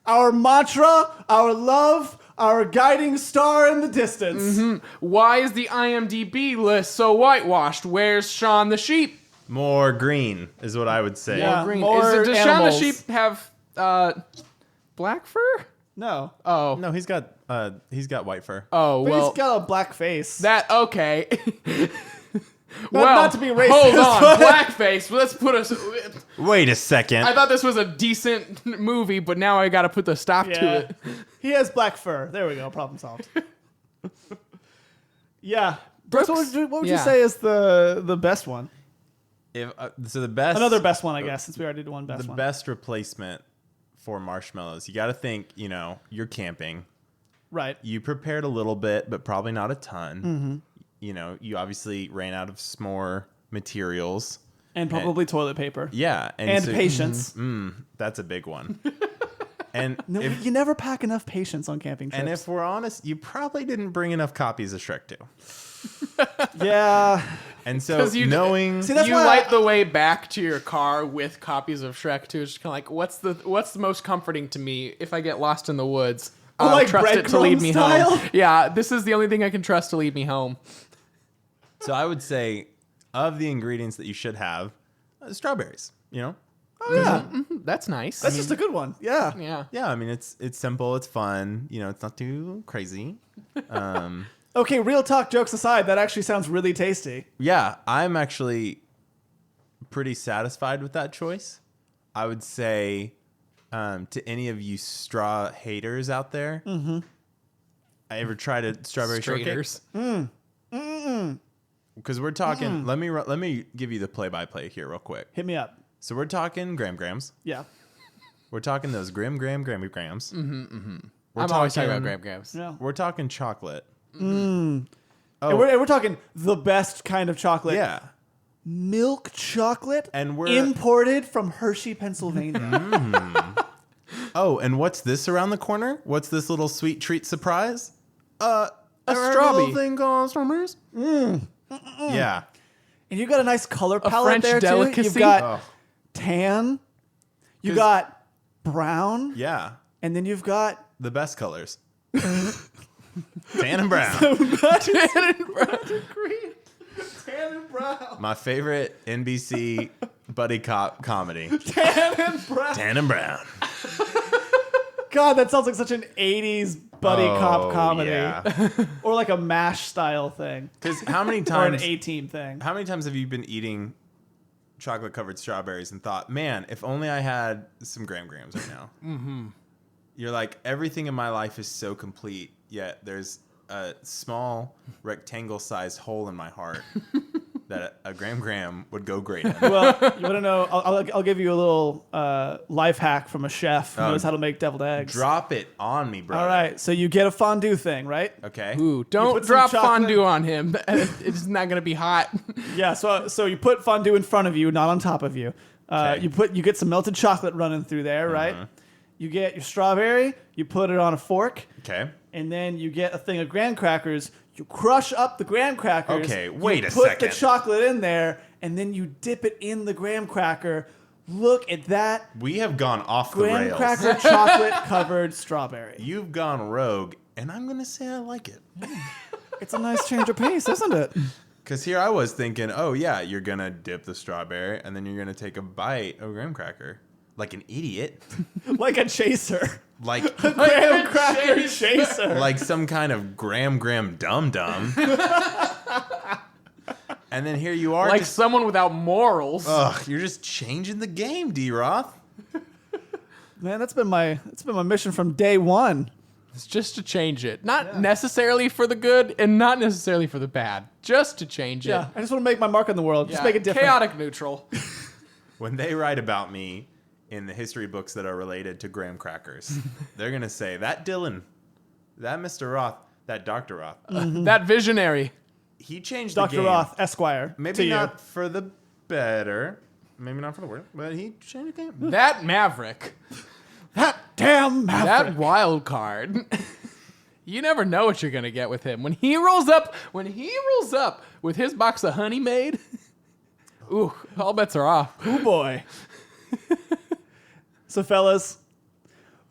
our mantra, our love, our guiding star in the distance. Why is the IMDb list so whitewashed? Where's Shaun the Sheep? More green is what I would say. Yeah. Green. more Does Shaun the animals. Sheep have black fur? No. Oh. No, he's got white fur. Oh, But well. he's got a black face. That, okay. Not to be racist, Hold on. but- Blackface. Let's put us. Wait a second. I thought this was a decent movie, but now I gotta put the stop to Yeah. it. He has black fur. There we go. Problem solved. Yeah. Brooks, what would you Yeah. say is the best one? So the best, Another best one, I guess, since we already did one best the one. best replacement for marshmallows. You got to think, you're camping. Right. You prepared a little bit, but probably not a ton. You obviously ran out of s'more materials. And probably toilet paper. Yeah. And so- patience. That's a big one. And No, if, you never pack enough patience on camping trips. and if we're honest, you probably didn't bring enough copies of Shrek 2. yeah. And so 'Cause you- knowing... See, that's You why light the way back to your car with copies of Shrek 2. It's just kind of like, what's the most comforting to me if I get lost in the woods? Oh, I'll like trust it to lead me breadcrumb home. style? Yeah, this is the only thing I can trust to lead me home. So I would say, of the ingredients that you should have, strawberries, Oh, yeah. That's nice. That's just a good one. Yeah. yeah. Yeah, I mean, it's simple, it's fun, it's not too crazy. Okay, real talk, jokes aside, that actually sounds really tasty. Yeah, I'm actually pretty satisfied with that choice. I would say to any of you straw haters out there, I ever tried a strawberry shortcake? Straighters. Because we're talking, let me give you the play-by-play here real quick. Hit me up. So we're talking grams. Yeah. We're talking those grams. I'm always talking about grams. Yeah. We're talking chocolate. And we're talking the best kind of chocolate. Yeah. Milk chocolate And we're- imported from Hershey, Pennsylvania. Oh, and what's this around the corner? What's this little sweet treat surprise? A little strawberry. thing called strawberries. Yeah. And you got a nice color palette French there too. delicacy? You've got Oh. tan, you 'Cause- got brown, Yeah. and then you've got The best colors. Tan and brown. green. Tan and brown. My favorite NBC buddy cop comedy. Tan and brown. Tan and brown. God, that sounds like such an 80s buddy cop comedy. Yeah. Or like a MASH style thing. Because how many Or an times A-team thing. how many times have you been eating chocolate covered strawberries and thought, man, if only I had some grams right now. Mm-hmm. You're like, everything in my life is so complete, yet there's a small rectangle sized hole in my heart that a gram would go great in. Well, you want to know? I'll give you a little life hack from a chef who knows how to make deviled eggs. Drop it on me, bro. All right, so you get a fondue thing, right? Okay. Ooh, don't put some drop chocolate- fondue on him. It's not going to be hot. Yeah, so you put fondue in front of you, not on top of you. Okay. You get some melted chocolate running through there, right? You get your strawberry, you put it on a fork, Okay. and then you get a thing of graham crackers. You crush up the graham crackers. Okay, wait you a put second. the chocolate in there, and then you dip it in the graham cracker. Look at that We have gone off the graham rails. cracker chocolate covered strawberry. You've gone rogue, and I'm going to say I like it. It's a nice change of pace, isn't it? Because here I was thinking, oh, yeah, you're going to dip the strawberry, and then you're going to take a bite of graham cracker. like an idiot, Like a chaser. like Graham cracker chaser. like some kind of graham dum dum. And then here you are, Like just, someone without morals. you're just changing the game, D. Roth. Man, that's been my mission from day one. It's just to change it. Not necessarily for the good and not necessarily for the bad. Just to change it. Yeah, I just want to make my mark on the world. Just Yeah, make it different. Chaotic neutral. When they write about me in the history books that are related to graham crackers, they're going to say, that Dylan, that Mr. Roth, that Dr. Roth, That visionary. he changed Dr. the game. Roth, Esquire. to Maybe you. not for the better, maybe not for the worse, but he changed the game. That maverick. That damn Maverick. That wild card. You never know what you're going to get with him. When he rolls up with his box of honey made, ooh, all bets are off. Oh boy. So fellas,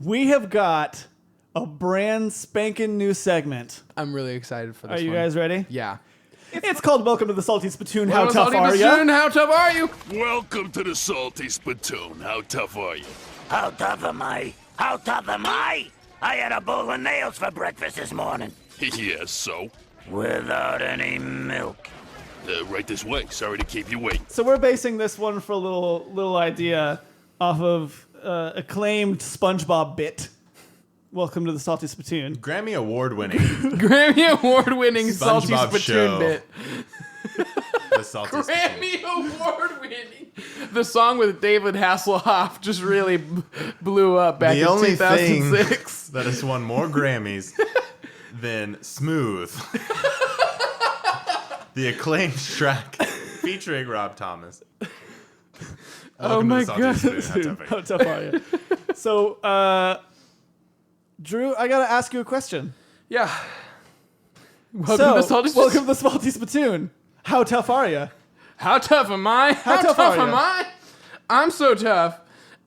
we have got a brand spanking new segment. I'm really excited for this Are you one. guys ready? Yeah. It's called Welcome to the Salty Spittoon. How Well, tough Salty are Bassoon, you? How tough are you? Welcome to the Salty Spittoon. How tough are you? How tough am I? How tough am I? I had a bowl of nails for breakfast this morning. Yes, so? Without any milk. Right this way. Sorry to keep you waiting. So we're basing this one for a little idea off of acclaimed SpongeBob bit. Welcome to the Salty Spittoon. Grammy Award winning, Grammy Award-winning Salty SpongeBob Spittoon show. bit. the Salty Spittoon. Grammy Award-winning. The song with David Hasselhoff just really blew up back The in only thing 2006. that has won more Grammys than Smooth, the acclaimed track featuring Rob Thomas. Welcome my to the Salty Spittoon. How tough are you? How tough are you? So, Drew, I gotta ask you a question. Yeah. Welcome So, to the Salty welcome to the Salty Spittoon. How tough are you? How tough am I? How tough tough are am you? I? I'm so tough.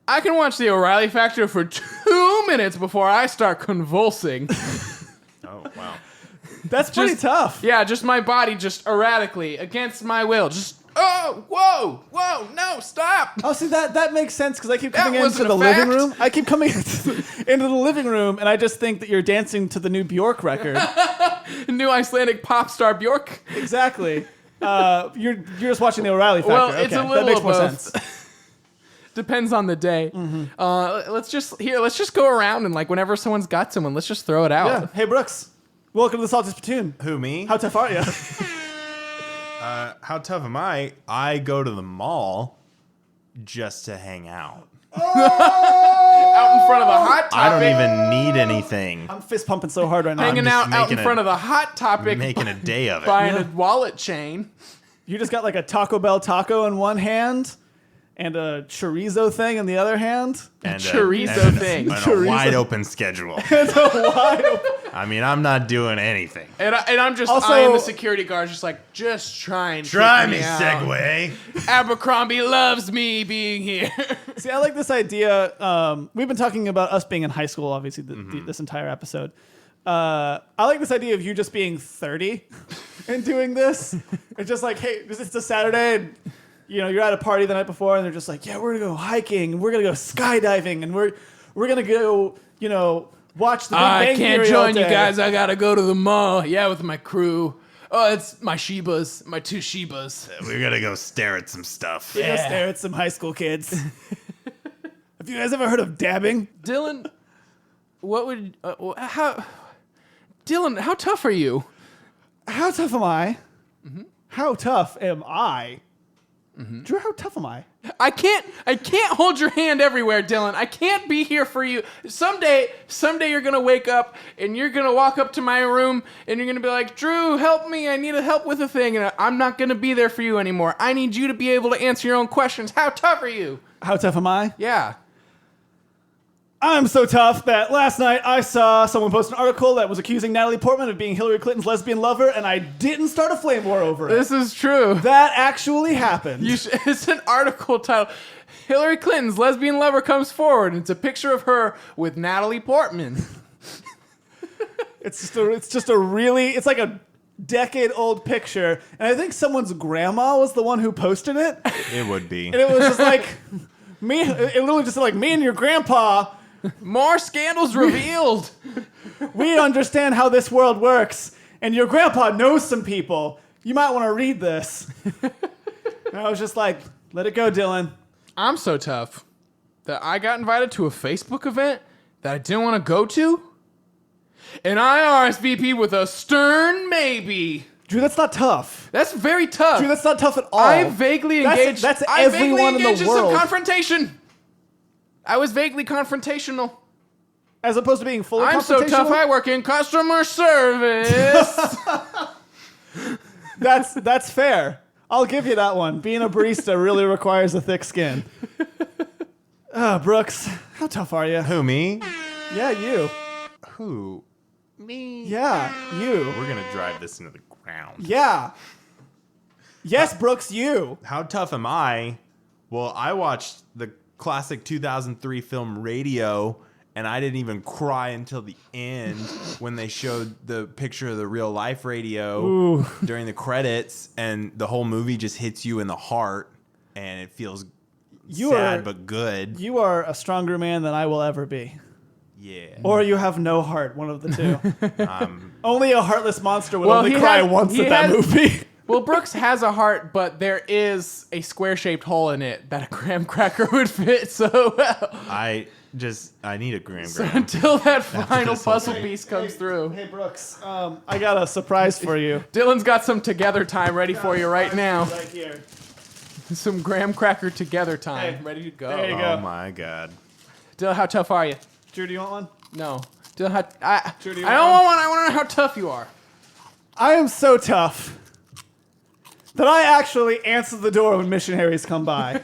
I can watch the O'Reilly Factor for 2 minutes before I start convulsing. Oh, wow. That's pretty Just- tough. Yeah, just my body just erratically, against my will. Just, oh, whoa, no, stop. Oh, see, that makes sense because I keep coming into wasn't the a living fact. room. I keep coming into the living room, and I just think that you're dancing to the new Bjork record. New Icelandic pop star Bjork. Exactly. You're just watching the O'Reilly Factor. Well, it's Okay, a little that makes of more both. sense. Depends on the day. Let's just go around and like whenever someone's got someone, let's just throw it out. Yeah. Hey, Brooks. Welcome to the Salty Spittoon. Who, me? How tough are you? How tough am I? I go to the mall just to hang out. Out in front of the hot topic. I don't even need anything. I'm fist pumping so hard right now. hanging just out in making front a- of the hot topic. Making a day of it. buying a wallet chain. You just got like a Taco Bell taco in one hand and a chorizo thing in the other hand. And chorizo and thing. And Chorizo. a wide open schedule. Wide open. I mean, I'm not doing anything. And I'm just Also- eyeing the security guards, just like, just try and Try kick me, out. Segway. Abercrombie loves me being here. See, I like this idea. We've been talking about us being in high school, obviously, this entire episode. I like this idea of you just being 30 and doing this. It's just like, hey, it's a Saturday, and you're at a party the night before, and they're just like, yeah, we're gonna go hiking, and we're gonna go skydiving, and we're gonna go, watch the Big I Bang can't Theory all join you day. guys. I gotta go to the mall. Yeah, with my crew. Oh, it's my Shibas, my 2 Shibas. We're gonna go stare at some stuff. We're gonna stare at some high school kids. Have you guys ever heard of dabbing? Dylan, what would Dylan, how tough are you? How tough am I? How tough am I? Drew, how tough am I? I can't hold your hand everywhere, Dylan. I can't be here for you. Someday you're gonna wake up and you're gonna walk up to my room and you're gonna be like, Drew, help me. I need help with a thing, and I'm not gonna be there for you anymore. I need you to be able to answer your own questions. How tough are you? How tough am I? Yeah. I'm so tough that last night I saw someone post an article that was accusing Natalie Portman of being Hillary Clinton's lesbian lover, and I didn't start a flame war over it. This is true. That actually happened. It's an article titled Hillary Clinton's lesbian lover comes forward, and it's a picture of her with Natalie Portman. It's like a decade-old picture, and I think someone's grandma was the one who posted it, It would be. and it was just like, It literally just said like, me and your grandpa, More scandals revealed. we understand how this world works, and your grandpa knows some people. You might want to read this. And I was just like, let it go, Dylan. I'm so tough that I got invited to a Facebook event that I didn't want to go to, and I RSVP with a stern maybe. Drew, that's not tough. That's very tough. Drew, that's not tough at all. I vaguely engaged. That's I vaguely everyone in engaged the world. some confrontation. I was vaguely confrontational. As opposed to being fully I'm so tough. confrontational? I work in customer service. That's fair. I'll give you that one. Being a barista really requires a thick skin. Brooks, how tough are you? Who, me? Yeah, you. Who? Me. Yeah, you. We're gonna drive this into the ground. Yeah. Yes, Brooks, you. How tough am I? Well, I watched the classic 2003 film Radio, and I didn't even cry until the end when they showed the picture of the real life Radio during the credits, and the whole movie just hits you in the heart, and it feels sad but good. You are a stronger man than I will ever be. Yeah. Or you have no heart, one of the two. Only a heartless monster would only he cry has- once he at that has- movie. Well, Brooks has a heart, but there is a square-shaped hole in it that a graham cracker would fit so well. I need a graham. Until that final this whole puzzle thing. piece comes through. Hey, Brooks, I got a surprise for you. Dylan's got some together time ready for you right now. Right here. Some graham cracker together time Hey, ready to go. there you Oh go. my god. Dylan, how tough are you? Drew, do you want one? No. Dylan, I Sure, do you don't want want one. I want to know how tough you are. I am so tough that I actually answer the door when missionaries come by.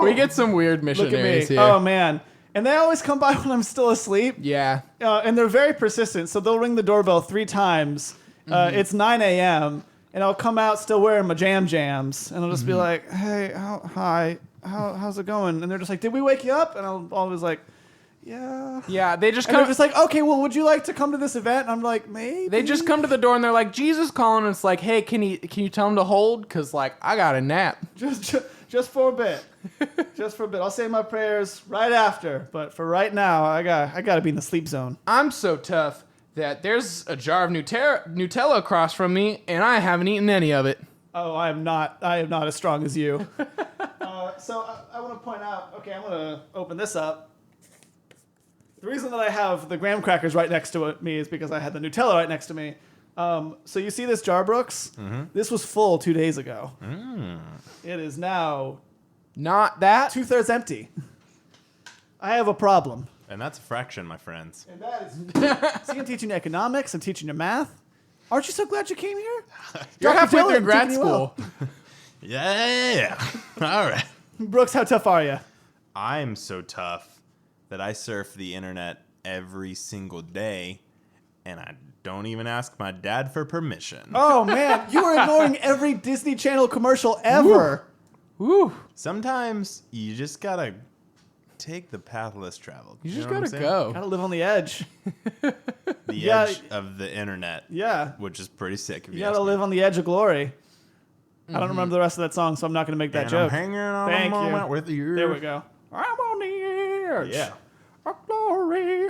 We get some weird Look at me. missionaries here. Oh, man. And they always come by when I'm still asleep. Yeah. And they're very persistent, so they'll ring the doorbell 3 times. It's 9 a.m., and I'll come out still wearing my jams, and I'll just be like, hey, how's it going? And they're just like, did we wake you up? And I'll always like, yeah. Yeah, they just And they're come. just like, okay, well, would you like to come to this event? And I'm like, maybe. They just come to the door and they're like, Jesus calling. And it's like, hey, can you tell him to hold? Cause like I got a nap. Just for a bit. Just for a bit. I'll say my prayers right after, but for right now, I gotta be in the sleep zone. I'm so tough that there's a jar of Nutella across from me, and I haven't eaten any of it. Oh, I am not as strong as you. So I want to point out. Okay, I'm gonna open this up. The reason that I have the graham crackers right next to me is because I had the Nutella right next to me. So you see this jar, Brooks? This was full 2 days ago. It is now Not that. 2/3 empty. I have a problem. And that's a fraction, my friends. And that is I'm teaching you economics and teaching you math. Aren't you so glad you came here? You're Dr. halfway Dylan, through grad taking you well. school. Yeah. All right. Brooks, how tough are you? I'm so tough that I surf the internet every single day, and I don't even ask my dad for permission. Oh man, you are ignoring every Disney Channel commercial ever. Woo. Sometimes you just gotta take the path less traveled. You just know what I'm gotta saying? go. Gotta live on the edge. The Yeah. edge of the internet, Yeah. which is pretty sick. If You you gotta ask live me. on the edge of glory. I don't remember the rest of that song, so I'm not gonna make that And joke. I'm hanging on Thank a you. moment with you. There we go. I'm on the edge Yeah. of glory.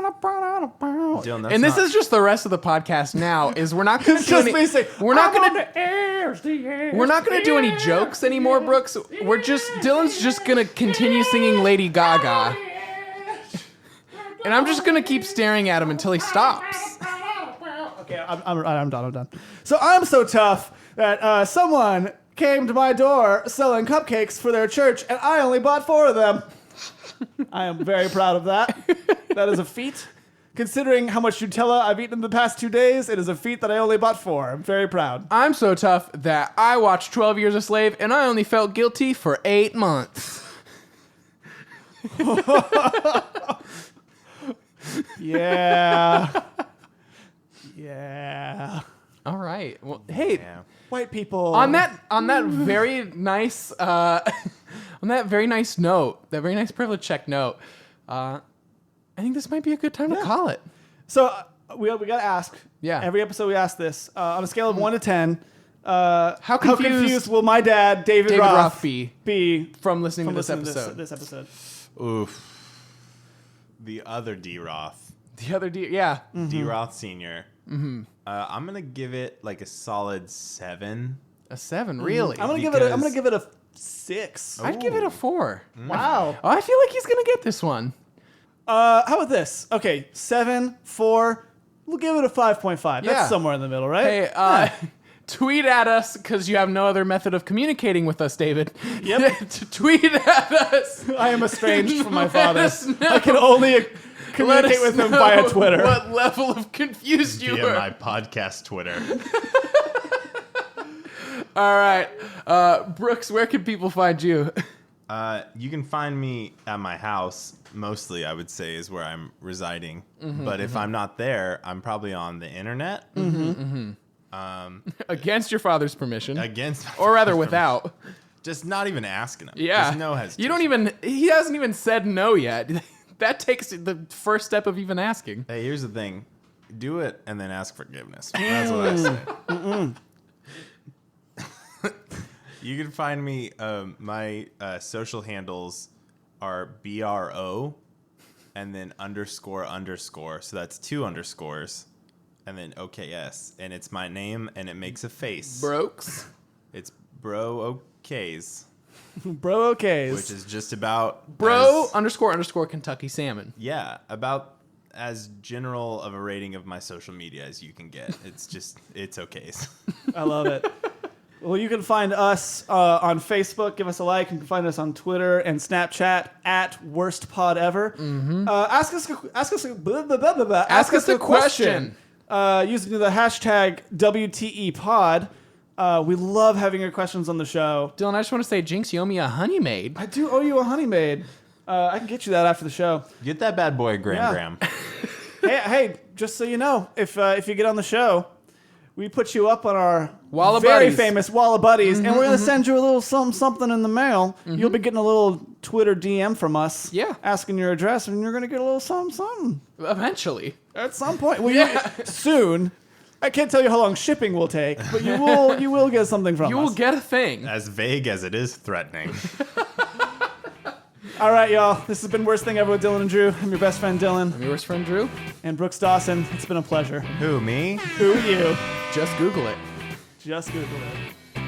Dylan, that's And this not- is just the rest of the podcast now. Is we're not gonna It's do just any, me saying, we're not I'm on gonna the edge, the edge, we're not gonna the do any edge, jokes the anymore, edge, Brooks. We're just Dylan's just gonna continue singing Lady Gaga, and I'm just gonna keep staring at him until he stops. Okay, I'm done. So I'm so tough that someone came to my door selling cupcakes for their church, and I only bought 4 of them. I am very proud of that. That is a feat. Considering how much Nutella I've eaten in the past 2 days, it is a feat that I only bought 4. I'm very proud. I'm so tough that I watched 12 Years a Slave, and I only felt guilty for 8 months. Yeah. Yeah. All right. Well, hey, Yeah. White people. on that very nice on that very nice note, that very nice privilege check note, I think this might be a good time to call it. So we got to ask. Yeah. Every episode we ask this. On a scale of 1 to 10, How confused will my dad, David Roth, be from listening to this listening episode? This episode. Oof. The other D. Roth. The other yeah. D. Roth Sr. I'm going to give it like a solid 7. A 7, really? I'm gonna give it a 6. I'd give it a 4. Wow. Oh, I feel like he's gonna get this one. How about this? Okay, 7, 4. We'll give it a 5.5. Yeah. That's somewhere in the middle, right? Hey, tweet at us because you have no other method of communicating with us, David. Yep. Tweet at us. I am estranged from my father. us know. I can only communicate with him via Twitter. What level of confused you Via were? my podcast Twitter. All right, Brooks, where can people find you? You can find me at my house. Mostly, I would say, is where I'm residing. But if I'm not there, I'm probably on the internet. Against your father's permission, Against, or rather, without. Just not even asking him. Yeah, Just no hesitation. You don't even. He hasn't even said no yet. That takes the first step of even asking. Hey, here's the thing: do it and then ask forgiveness. That's what I say. You can find me. My social handles are BRO and then __. So that's 2 underscores and then OKS. And it's my name and it makes a face. Brooks. It's Bro OKs. Bro, okay. Which is just about Bro as- __ Kentucky Salmon. Yeah, about as general of a rating of my social media as you can get. It's okays. I love it. Well, you can find us on Facebook. Give us a like. You can find us on Twitter and Snapchat at worstpodever. Ask us a question. Using the hashtag WTEPod. We love having your questions on the show. Dylan, I just want to say, Jinx, you owe me a honey maid. I do owe you a honey maid. I can get you that after the show. Get that bad boy, Graham. Hey, just so you know, if you get on the show, we put you up on our Wall of very Buddies. famous Wall of Buddies, and we're going to send you a little something in the mail. You'll be getting a little Twitter DM from us, Yeah. asking your address, and you're going to get a little something Eventually. at some point. Well, Yeah. soon. I can't tell you how long shipping will take, but you will get something from us. You will get a thing. As vague as it is threatening. All right, y'all. This has been Worst Thing Ever with Dylan and Drew. I'm your best friend, Dylan. I'm your worst friend, Drew. And Brooks Dawson. It's been a pleasure. Who, me? Who are you? Just Google it. Just Google it.